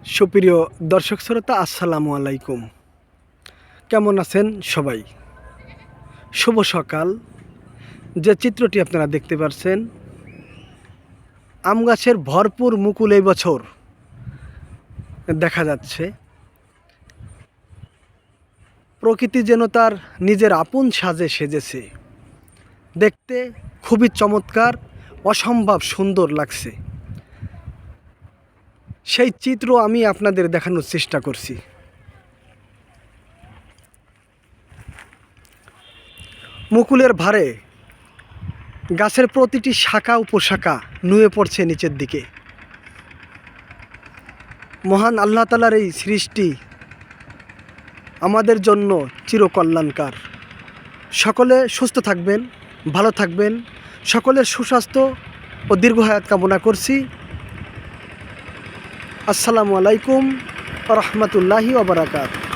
সুপ্রিয় দর্শক শ্রোতা, আসসালামু আলাইকুম। কেমন আছেন সবাই? শুভ সকাল। যে চিত্রটি আপনারা দেখতে পাচ্ছেন, আম গাছের ভরপুর মুকুল এই বছর দেখা যাচ্ছে। প্রকৃতি যেন তার নিজের আপন সাজে সেজেছে। দেখতে খুবই চমৎকার, অসম্ভব সুন্দর লাগছে। সেই চিত্র আমি আপনাদের দেখানোর চেষ্টা করছি। মুকুলের ভারে গাছের প্রতিটি শাখা উপশাখা নুয়ে পড়ছে নিচের দিকে। মহান আল্লাহ তাআলার এই সৃষ্টি আমাদের জন্য চিরকল্যাণকার। সকলে সুস্থ থাকবেন, ভালো থাকবেন। সকলের সুস্বাস্থ্য ও দীর্ঘায়ু কামনা করছি। আসসালামু আলাইকুম ওয়া রাহমাতুল্লাহি ওয়া বারাকাতুহু।